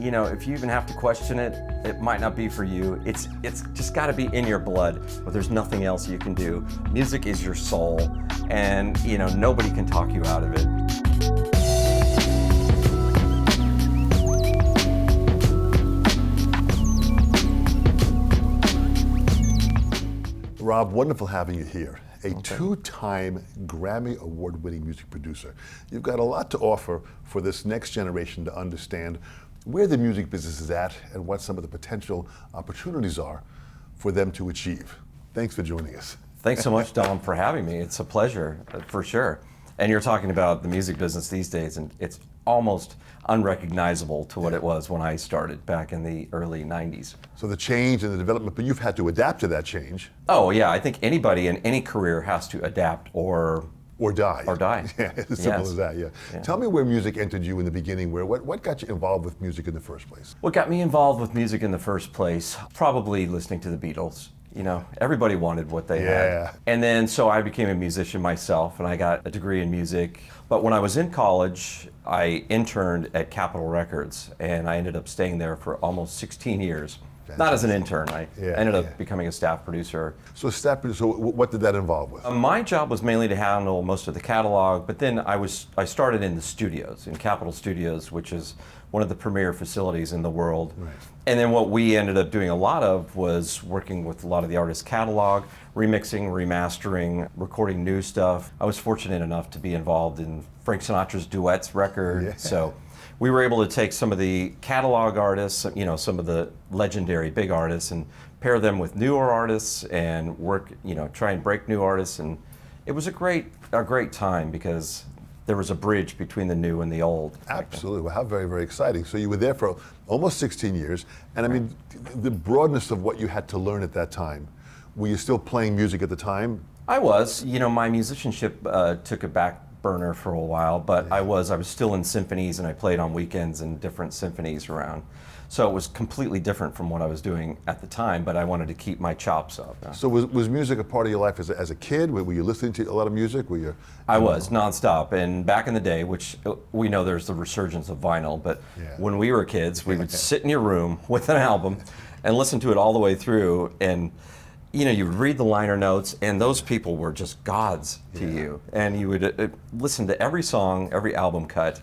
you know, if you even have to question it, it might not be for you. It's just got to be in your blood, but there's nothing else you can do. Music is your soul, and you know, nobody can talk you out of it. Rob, wonderful having you here. A two-time Grammy Award-winning music producer. You've got a lot to offer for this next generation to understand where the music business is at and what some of the potential opportunities are for them to achieve. Thanks for joining us. Thanks so much, Dom, for having me. It's a pleasure, for sure. And you're talking about the music business these days, and it's almost unrecognizable to what it was when I started back in the early 90s. So the change and the development, but you've had to adapt to that change. Oh yeah, I think anybody in any career has to adapt or die. Or die. Yeah, as simple as that, yeah. Tell me where music entered you in the beginning. What got you involved with music in the first place? What got me involved with music in the first place? Probably listening to the Beatles. You know, everybody wanted what they had. And then so I became a musician myself, and I got a degree in music. But when I was in college, I interned at Capitol Records, and I ended up staying there for almost 16 years. Fantastic. Not as an intern, I ended up becoming a staff producer. So staff producer, what did that involve with? My job was mainly to handle most of the catalog, but then I started in the studios, in Capitol Studios, which is one of the premier facilities in the world. Right. And then what we ended up doing a lot of was working with a lot of the artist's catalog, remixing, remastering, recording new stuff. I was fortunate enough to be involved in Frank Sinatra's Duets record, so we were able to take some of the catalog artists, you know, some of the legendary big artists, and pair them with newer artists and work, you know, try and break new artists. And it was a great time because there was a bridge between the new and the old. Absolutely. Well, how very, very exciting. So you were there for almost 16 years, and I mean, the broadness of what you had to learn at that time. Were you still playing music at the time? I was. You know, my musicianship took a back burner for a while, but I was still in symphonies, and I played on weekends in different symphonies around. So it was completely different from what I was doing at the time, but I wanted to keep my chops up. So was music a part of your life as a kid? Were you listening to a lot of music? Were you? I was, nonstop. And back in the day, which we know there's the resurgence of vinyl, but when we were kids, we would sit in your room with an album and listen to it all the way through. And you know, you would read the liner notes, and those people were just gods to you. And you would listen to every song, every album cut.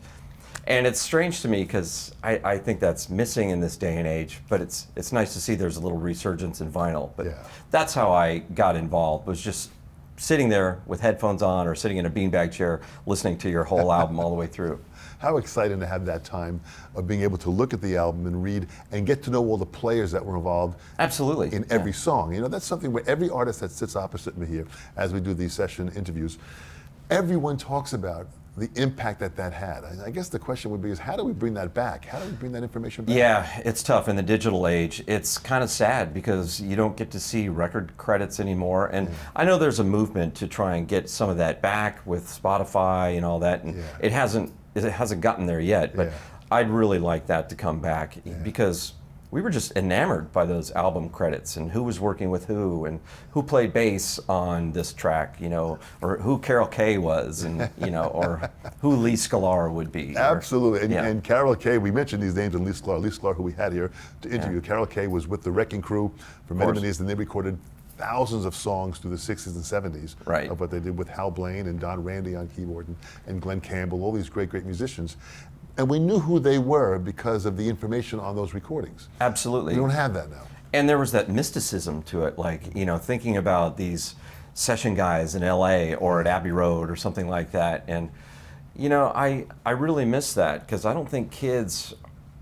And it's strange to me because I think that's missing in this day and age, but it's nice to see there's a little resurgence in vinyl. But that's how I got involved, was just sitting there with headphones on or sitting in a beanbag chair listening to your whole album all the way through. How exciting to have that time of being able to look at the album and read and get to know all the players that were involved. Absolutely. In every song. You know, that's something where every artist that sits opposite me here as we do these session interviews, everyone talks about the impact that had. I guess the question would be is how do we bring that back? How do we bring that information back? Yeah, it's tough in the digital age. It's kind of sad because you don't get to see record credits anymore. And I know there's a movement to try and get some of that back with Spotify and all that. And it hasn't gotten there yet, but I'd really like that to come back because we were just enamored by those album credits and who was working with who and who played bass on this track, you know, or who Carol Kay was, and you know, or who Lee Sklar would be. Absolutely, and Carol Kay, we mentioned these names, and Lee Sklar, who we had here to interview. Carol Kay was with the Wrecking Crew for many years, and they recorded thousands of songs through the 60s and 70s of what they did with Hal Blaine and Don Randy on keyboard and Glenn Campbell, all these great musicians. And we knew who they were because of the information on those recordings. Absolutely. We don't have that now. And there was that mysticism to it, like, you know, thinking about these session guys in LA or at Abbey Road or something like that. And, you know, I really miss that because I don't think kids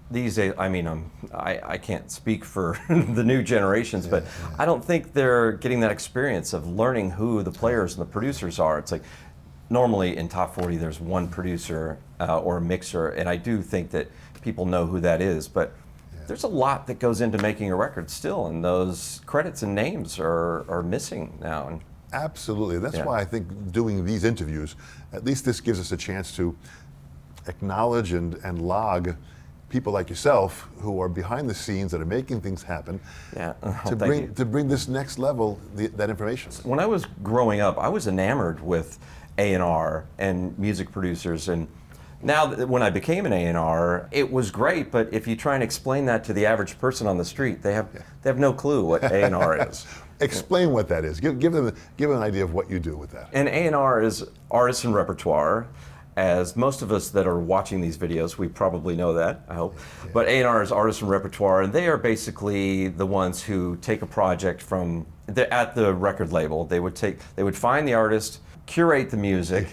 these days, I mean, I can't speak for the new generations, but I don't think they're getting that experience of learning who the players and the producers are. It's like, normally in Top 40 there's one producer or a mixer, and I do think that people know who that is, but there's a lot that goes into making a record still, and those credits and names are missing now. And absolutely, that's why I think doing these interviews, at least this gives us a chance to acknowledge and log people like yourself who are behind the scenes that are making things happen to bring this next level, that information. When I was growing up, I was enamored with A&R and music producers, and Now, when I became an A&R, it was great, but if you try and explain that to the average person on the street, they have no clue what A&R is. Explain what that is. Give them an idea of what you do with that. And A&R is artists and repertoire. As most of us that are watching these videos, we probably know that, I hope. Yeah. But A&R is artists and repertoire, and they are basically the ones who take a project from at the record label. They would find the artist, curate the music,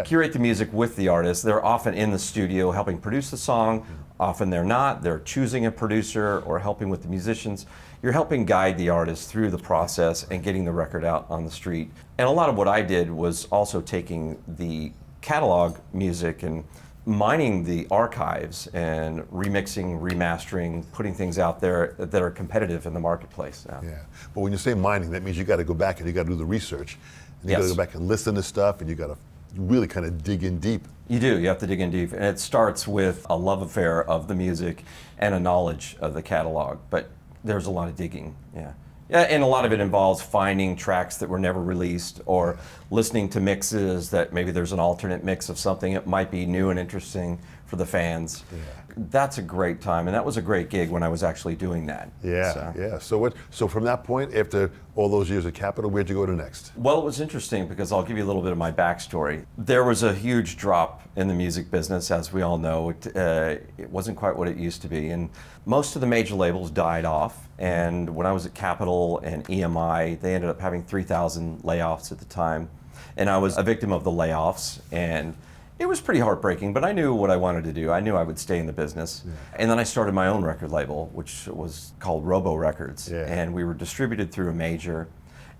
curate the music with the artist. They're often in the studio helping produce the song. Often they're not. They're choosing a producer or helping with the musicians. You're helping guide the artist through the process and getting the record out on the street. And a lot of what I did was also taking the catalog music and mining the archives and remixing, remastering, putting things out there that are competitive in the marketplace now. Yeah, but when you say mining, that means you got to go back and you got to do the research. And you got to go back and listen to stuff, and you got to really kind of dig in deep. You do. You have to dig in deep, and it starts with a love affair of the music and a knowledge of the catalog. But there's a lot of digging. Yeah. Yeah, and a lot of it involves finding tracks that were never released or listening to mixes that maybe there's an alternate mix of something that might be new and interesting for the fans. Yeah. That's a great time, and that was a great gig when I was actually doing that. Yeah, yeah. So from that point, after all those years at Capitol, where'd you go to next? Well, it was interesting because I'll give you a little bit of my backstory. There was a huge drop in the music business, as we all know. It wasn't quite what it used to be, and most of the major labels died off. And when I was at Capitol and EMI, they ended up having 3,000 layoffs at the time, and I was a victim of the layoffs. And it was pretty heartbreaking, but I knew what I wanted to do. I knew I would stay in the business. Yeah. And then I started my own record label, which was called Robo Records. Yeah. And we were distributed through a major.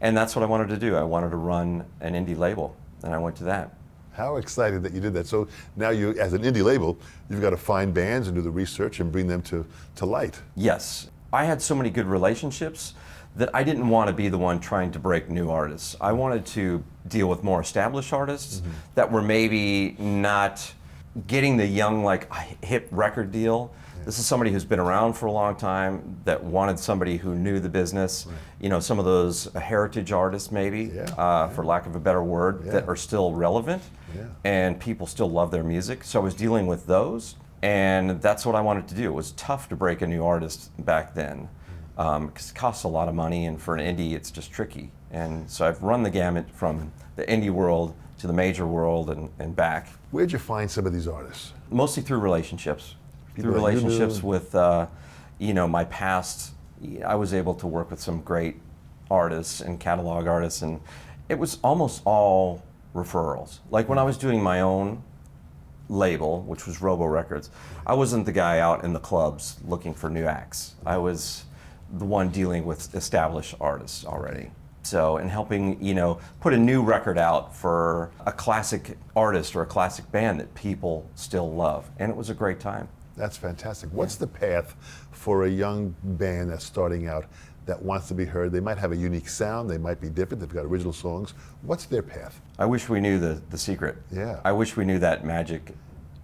And that's what I wanted to do. I wanted to run an indie label, and I went to that. How excited that you did that. So now you, as an indie label, you've got to find bands and do the research and bring them to light. Yes. I had so many good relationships that I didn't want to be the one trying to break new artists. I wanted to deal with more established artists that were maybe not getting the young, like, hip record deal. Yeah. This is somebody who's been around for a long time that wanted somebody who knew the business. Right. You know, some of those heritage artists maybe, for lack of a better word, that are still relevant and people still love their music. So I was dealing with those, and that's what I wanted to do. It was tough to break a new artist back then. Because it costs a lot of money, and for an indie, it's just tricky. And so I've run the gamut from the indie world to the major world and back. Where'd you find some of these artists? Mostly through relationships. Through relationships with, my past. I was able to work with some great artists and catalog artists, and it was almost all referrals. Like when I was doing my own label, which was Robo Records, I wasn't the guy out in the clubs looking for new acts. I was the one dealing with established artists already. So, and helping, put a new record out for a classic artist or a classic band that people still love. And it was a great time. That's fantastic. What's the path for a young band that's starting out that wants to be heard? They might have a unique sound, they might be different, they've got original songs. What's their path? I wish we knew the secret. Yeah. I wish we knew that magic.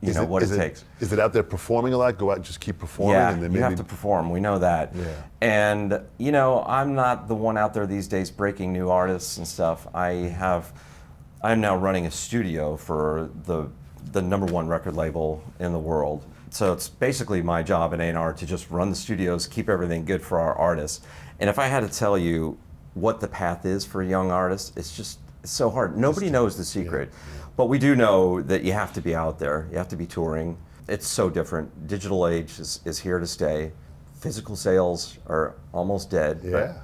What it takes. Is it out there performing a lot? Go out and just keep performing? Yeah, and then you have to perform. We know that. Yeah. And, I'm not the one out there these days breaking new artists and stuff. I'm now running a studio for the #1 record label in the world. So it's basically my job at A&R to just run the studios, keep everything good for our artists. And if I had to tell you what the path is for a young artist, it's so hard. Nobody knows the secret. Yeah. But we do know that you have to be out there. You have to be touring. It's so different. Digital age is here to stay. Physical sales are almost dead. Yeah.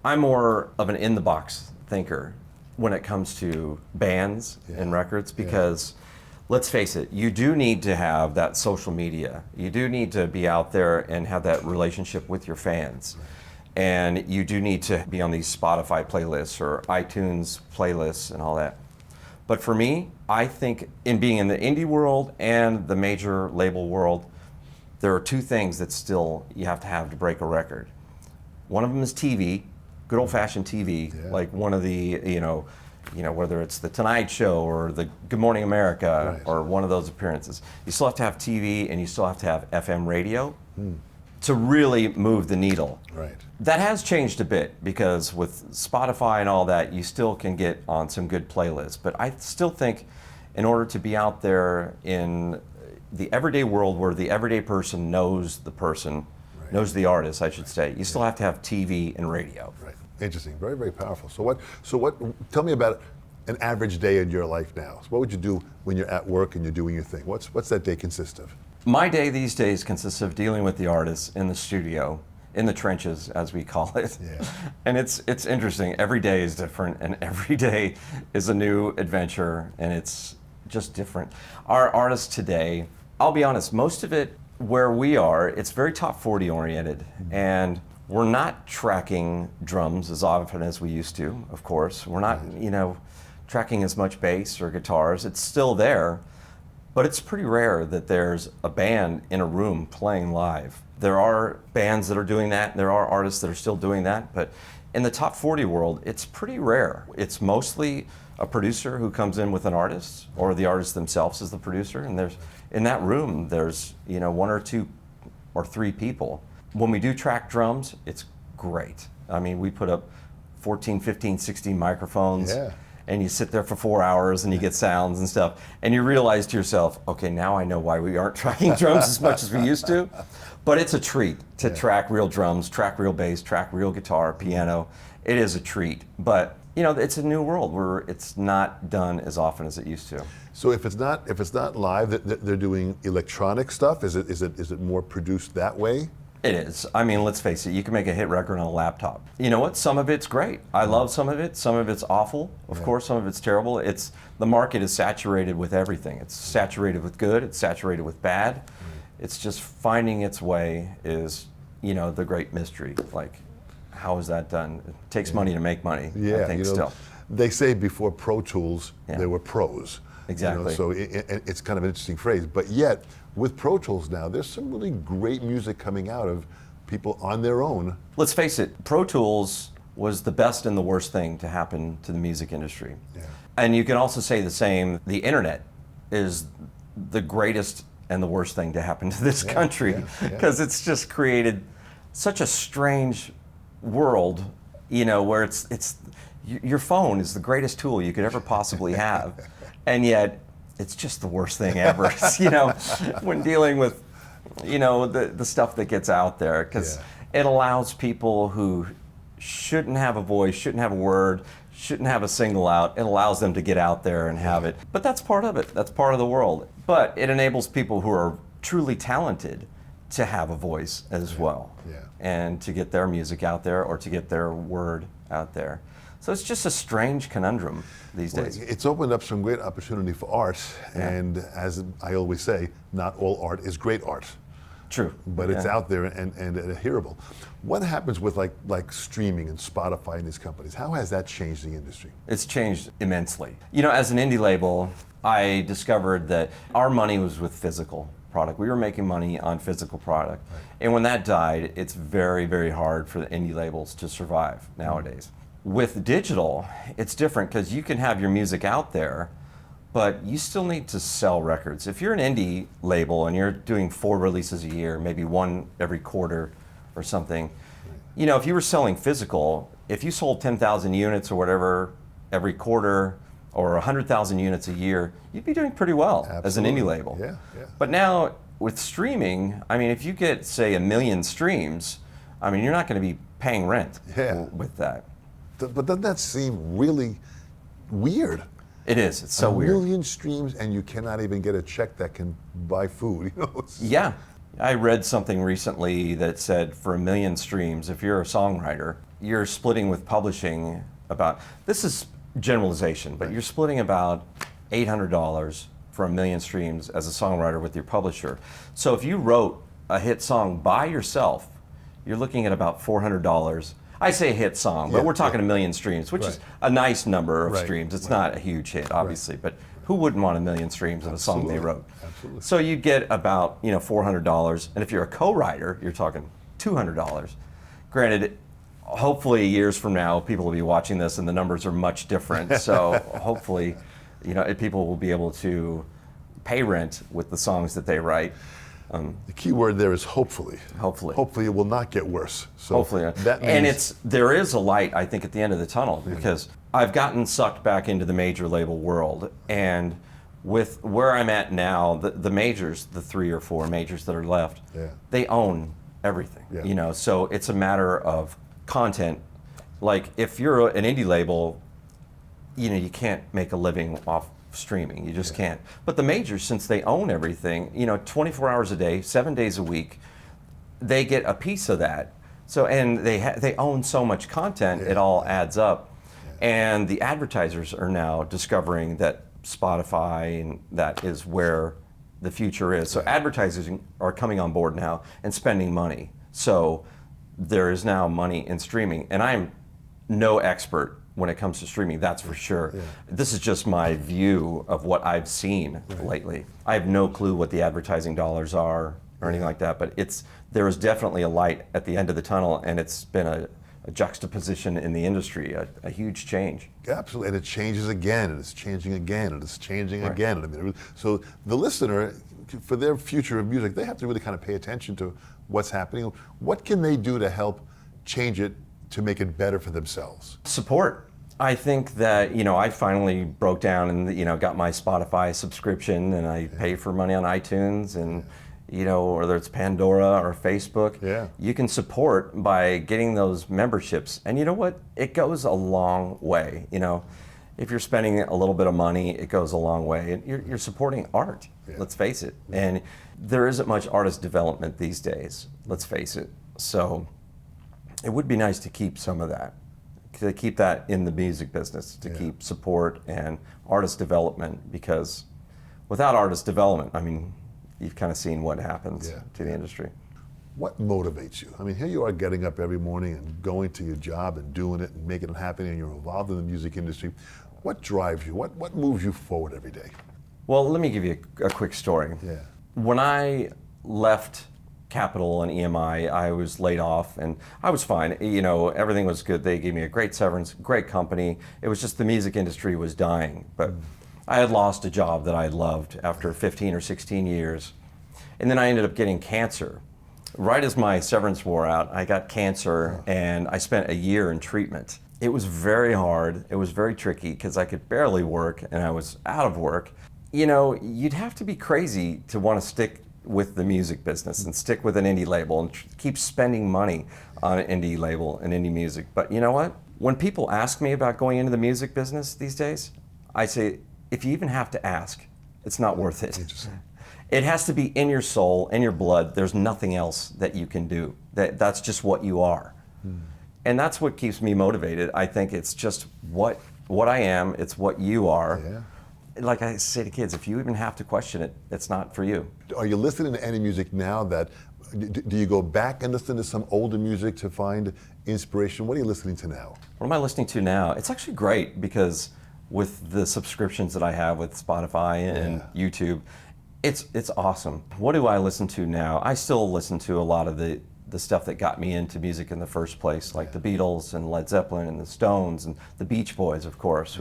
I'm more of an in-the-box thinker when it comes to bands and records because, let's face it, you do need to have that social media. You do need to be out there and have that relationship with your fans. Right. And you do need to be on these Spotify playlists or iTunes playlists and all that. But for me, I think in being in the indie world and the major label world, there are two things that still you have to break a record. One of them is TV, good old-fashioned TV, like one of the, whether it's the Tonight Show or the Good Morning America or one of those appearances. You still have to have TV and you still have to have FM radio to really move the needle. Right. That has changed a bit because with Spotify and all that, you still can get on some good playlists. But I still think in order to be out there in the everyday world where the everyday person knows the person, knows the artist, I should say, you still have to have TV and radio. Right. Interesting. Very, very powerful. So what, tell me about an average day in your life now. So what would you do when you're at work and you're doing your thing? What's that day consist of? My day these days consists of dealing with the artists in the studio, in the trenches, as we call it. Yeah. And it's interesting. Every day is different, and every day is a new adventure, and it's just different. Our artists today, I'll be honest, most of it where we are, it's very top 40 oriented, and we're not tracking drums as often as we used to, of course. We're not, tracking as much bass or guitars. It's still there, but it's pretty rare that there's a band in a room playing live. There are bands that are doing that, there are artists that are still doing that, but in the top 40 world, it's pretty rare. It's mostly a producer who comes in with an artist, or the artist themselves is the producer, and there's, in that room, there's one or two or three people. When we do track drums, it's great. I mean, we put up 14, 15, 16 microphones, and you sit there for 4 hours and you get sounds and stuff, and you realize to yourself, okay, now I know why we aren't tracking drums as much as we used to. But it's a treat to track real drums, track real bass, track real guitar, piano. It is a treat, but it's a new world where it's not done as often as it used to. So if it's not live, they're doing electronic stuff. Is it more produced that way? It is. I mean, let's face it, you can make a hit record on a laptop. You know what? Some of it's great. I love some of it. Some of it's awful. Of course, some of it's terrible. The market is saturated with everything. It's saturated with good. It's saturated with bad. It's just finding its way is, the great mystery. Like, how is that done? It takes money to make money, I think, still. They say before Pro Tools, there were pros. Exactly. So it's kind of an interesting phrase. But yet, with Pro Tools now, there's some really great music coming out of people on their own. Let's face it, Pro Tools was the best and the worst thing to happen to the music industry. Yeah. And you can also say the same, the internet is the greatest and the worst thing to happen to this country, because it's just created such a strange world, where it's your phone is the greatest tool you could ever possibly have, and yet it's just the worst thing ever. When dealing with the stuff that gets out there, because it allows people who shouldn't have a voice, shouldn't have a word, shouldn't have a single out. It allows them to get out there and have it. But that's part of it. That's part of the world. But it enables people who are truly talented to have a voice as well, and to get their music out there or to get their word out there. So it's just a strange conundrum these days. It's opened up some great opportunity for art, and as I always say, not all art is great art. True. But it's out there and hearable. What happens with like streaming and Spotify and these companies? How has that changed the industry? It's changed immensely. As an indie label, I discovered that our money was with physical product. We were making money on physical product. Right. And when that died, it's very, very hard for the indie labels to survive nowadays. With digital, it's different because you can have your music out there, but you still need to sell records. If you're an indie label and you're doing 4 releases a year, maybe 1 every quarter or something, if you were selling physical, if you sold 10,000 units or whatever every quarter, or 100,000 units a year, you'd be doing pretty well as an indie label. Yeah. But now with streaming, I mean, if you get, say, 1 million streams, I mean, you're not going to be paying rent with that. But doesn't that seem really weird? It is. It's so weird. 1 million streams and you cannot even get a check that can buy food. Yeah. I read something recently that said for 1 million streams, if you're a songwriter, you're splitting with publishing about, this is generalization, but you're splitting about $800 for 1 million streams as a songwriter with your publisher. So if you wrote a hit song by yourself, you're looking at about $400. I say hit song, but we're talking 1 million streams, which is a nice number of streams. It's not a huge hit, obviously, but who wouldn't want 1 million streams of a song they wrote? Absolutely. So you get about $400, and if you're a co-writer, you're talking $200. Granted, hopefully years from now, people will be watching this and the numbers are much different. So hopefully, people will be able to pay rent with the songs that they write. The key word there is hopefully. Hopefully. Hopefully it will not get worse. So hopefully. That means and there is a light, I think, at the end of the tunnel, because I've gotten sucked back into the major label world, and with where I'm at now, the majors, the 3 or 4 majors that are left, they own everything. So it's a matter of content. Like if you're an indie label, you can't make a living off streaming. You just can't. But the majors, since they own everything, 24 hours a day, 7 days a week, they get a piece of that. So, and they own so much content, it all adds up. And the advertisers are now discovering that Spotify, and that is where the future is. So advertisers are coming on board now and spending money. So there is now money in streaming. And I'm no expert when it comes to streaming, that's for sure. This is just my view of what I've seen lately. I have no clue what the advertising dollars are or anything like that, but there is definitely a light at the end of the tunnel, and it's been a juxtaposition in the industry, a huge change. Absolutely, and it changes again, and it's changing again, and it's changing again. I mean, so the listener, for their future of music, they have to really kind of pay attention to what's happening. What can they do to help change it to make it better for themselves? Support. I think that, I finally broke down and, got my Spotify subscription, and I pay for money on iTunes, and whether it's Pandora or Facebook, you can support by getting those memberships. And you know what? It goes a long way. If you're spending a little bit of money, it goes a long way. And you're supporting art, let's face it. And there isn't much artist development these days, let's face it. So it would be nice to keep some of that, to keep that in the music business, to keep support and artist development, because without artist development, I mean, you've kind of seen what happens to the industry. What motivates you? I mean, here you are getting up every morning and going to your job and doing it and making it happen, and you're involved in the music industry. What drives you? What moves you forward every day? Well, let me give you a quick story. When I left Capital and EMI, I was laid off, and I was fine. Everything was good. They gave me a great severance, great company. It was just the music industry was dying. But I had lost a job that I loved after 15 or 16 years. And then I ended up getting cancer. Right as my severance wore out, I got cancer, and I spent a year in treatment. It was very hard. It was very tricky because I could barely work, and I was out of work. You'd have to be crazy to want to stick with the music business and stick with an indie label and keep spending money on an indie label and indie music. But you know what? When people ask me about going into the music business these days, I say, if you even have to ask, it's not worth it. It has to be in your soul, in your blood. There's nothing else that you can do. That's just what you are. And that's what keeps me motivated. I think it's just what I am, it's what you are. Like I say to kids, if you even have to question it, it's not for you. Are you listening to any music now do you go back and listen to some older music to find inspiration? What are you listening to now? What am I listening to now? It's actually great, because with the subscriptions that I have with Spotify and YouTube, it's awesome. What do I listen to now? I still listen to a lot of the stuff that got me into music in the first place, like the Beatles and Led Zeppelin and the Stones and the Beach Boys, of course.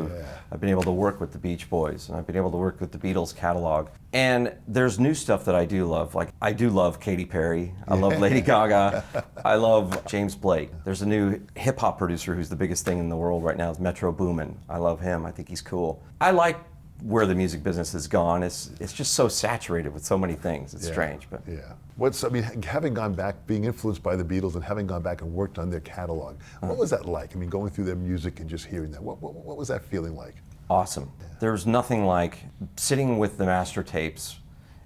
I've been able to work with the Beach Boys, and I've been able to work with the Beatles catalog. And there's new stuff that I do love. Like, I do love Katy Perry. I love Lady Gaga. I love James Blake. There's a new hip hop producer who's the biggest thing in the world right now. It's Metro Boomin. I love him. I think he's cool. I like where the music business has gone. It's just so saturated with so many things. It's strange, but having gone back, being influenced by the Beatles and having gone back and worked on their catalog, what was that like? I mean, going through their music and just hearing that, what was that feeling like? Awesome. There's nothing like sitting with the master tapes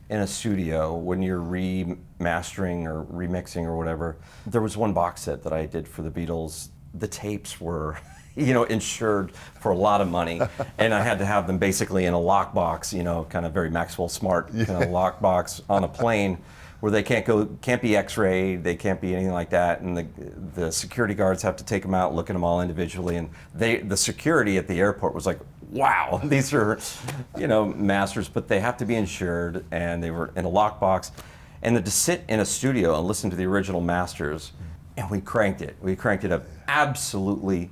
in a studio when you're remastering or remixing or whatever. There was one box set that I did for the Beatles. The tapes were insured for a lot of money, and I had to have them basically in a lockbox, kind of very Maxwell Smart kind of lockbox on a plane, where they can't be X-rayed, they can't be anything like that, and the security guards have to take them out, look at them all individually, and the security at the airport was like, wow, these are masters, but they have to be insured, and they were in a lockbox, and then to sit in a studio and listen to the original masters, and we cranked it up absolutely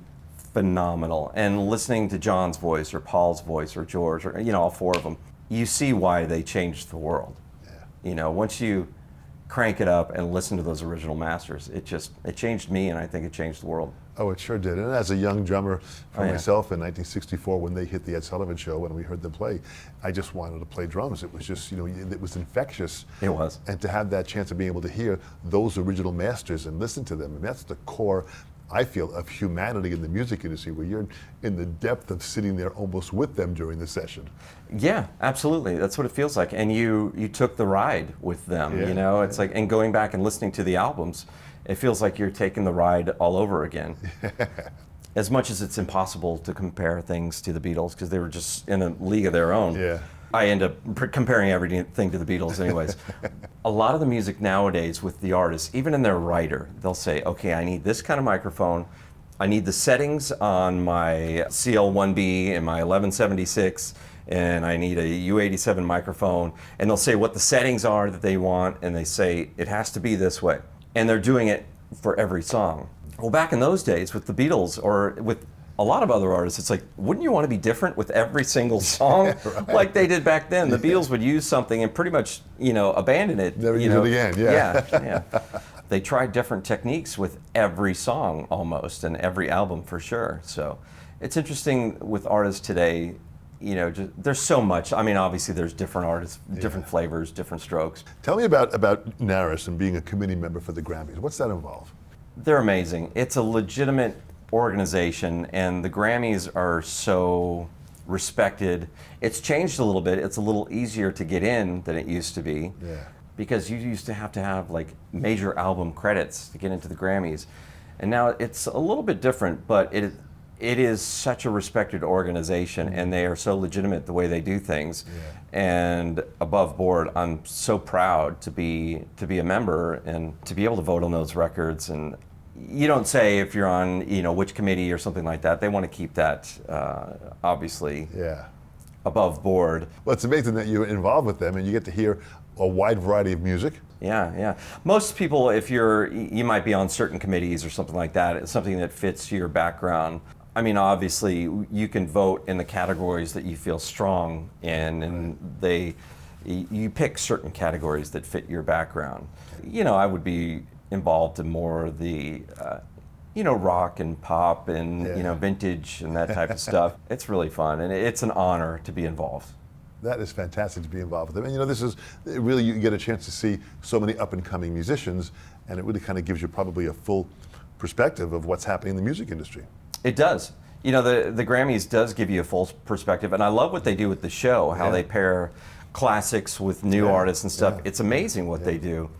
phenomenal. And listening to John's voice or Paul's voice or George, or all four of them, you see why they changed the world. Once you crank it up and listen to those original masters. It changed me, and I think it changed the world. Oh, it sure did. And as a young drummer for myself in 1964, when they hit the Ed Sullivan Show, when we heard them play, I just wanted to play drums. It was just, it was infectious. It was. And to have that chance of being able to hear those original masters and listen to them, and that's the core, I feel, of humanity in the music industry, where you're in the depth of sitting there almost with them during the session. Yeah, absolutely. That's what it feels like. And you took the ride with them, It's like, and going back and listening to the albums, it feels like you're taking the ride all over again. As much as it's impossible to compare things to the Beatles, because they were just in a league of their own. Yeah. I end up comparing everything to the Beatles anyways. A lot of the music nowadays with the artists, even in their writer, they'll say, okay, I need this kind of microphone. I need the settings on my CL1B and my 1176, and I need a U87 microphone. And they'll say what the settings are that they want, and they say it has to be this way. And they're doing it for every song. Well, back in those days with the Beatles, or with a lot of other artists, it's like, wouldn't you want to be different with every single song? Right. Like they did back then. The Beatles would use something and pretty much, abandon it. Never use it again, Yeah. They tried different techniques with every song almost, and every album for sure. So it's interesting with artists today, there's so much. I mean, obviously there's different artists, different flavors, different strokes. Tell me about NARAS and being a committee member for the Grammys. What's that involve? They're amazing. It's a legitimate organization, and the Grammys are so respected. It's changed a little bit. It's a little easier to get in than it used to be. Yeah. Because you used to have like major album credits to get into the Grammys. And now it's a little bit different, but it is such a respected organization, and they are so legitimate the way they do things. Yeah. And above board, I'm so proud to be a member and to be able to vote on those records. And you don't say if you're on, which committee or something like that. They want to keep that, obviously, above board. Well, it's amazing that you're involved with them and you get to hear a wide variety of music. Yeah. Most people, if you might be on certain committees or something like that, it's something that fits your background. I mean, obviously, you can vote in the categories that you feel strong in, and you pick certain categories that fit your background. I would be involved in more of the, rock and pop and, vintage and that type of stuff. It's really fun, and it's an honor to be involved. That is fantastic to be involved with them. And this is really, you get a chance to see so many up and coming musicians, and it really kind of gives you probably a full perspective of what's happening in the music industry. It does. The Grammys does give you a full perspective, and I love what they do with the show, how they pair classics with new artists and stuff. It's amazing what they do.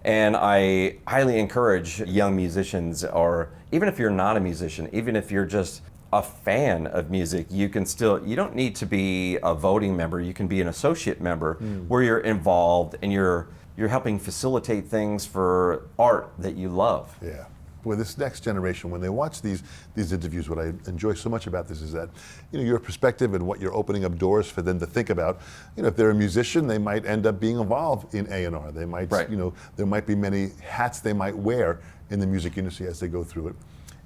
And I highly encourage young musicians, or even if you're not a musician, even if you're just a fan of music, you don't need to be a voting member. You can be an associate member where you're involved and you're helping facilitate things for art that you love. Yeah. With this next generation, when they watch these interviews, what I enjoy so much about this is that, your perspective and what you're opening up doors for them to think about. If they're a musician, they might end up being involved in A&R. They might, there might be many hats they might wear in the music industry as they go through it.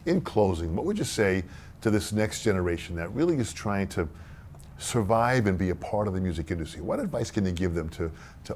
In closing, what would you say to this next generation that really is trying to survive and be a part of the music industry? What advice can you give them to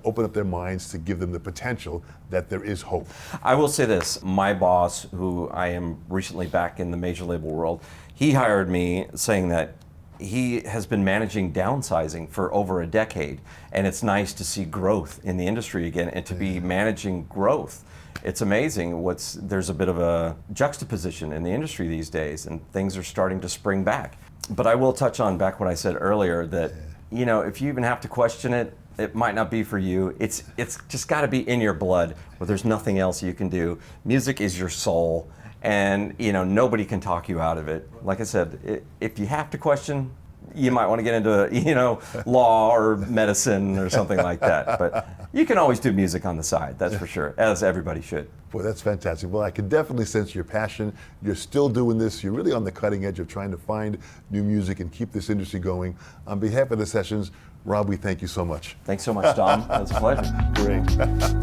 open up their minds, to give them the potential that there is hope? I will say this, my boss, who I am recently back in the major label world, he hired me saying that he has been managing downsizing for over a decade, and it's nice to see growth in the industry again and to be managing growth. It's amazing there's a bit of a juxtaposition in the industry these days, and things are starting to spring back. But I will touch on back what I said earlier that, if you even have to question it, it might not be for you. It's just got to be in your blood where there's nothing else you can do. Music is your soul, and nobody can talk you out of it. Like I said, if you have to question, you might want to get into law or medicine or something like that. But you can always do music on the side, that's for sure, as everybody should. Boy, that's fantastic. Well, I can definitely sense your passion. You're still doing this. You're really on the cutting edge of trying to find new music and keep this industry going. On behalf of the Sessions, Rob, we thank you so much. Thanks so much, Dom. It was a pleasure. Great.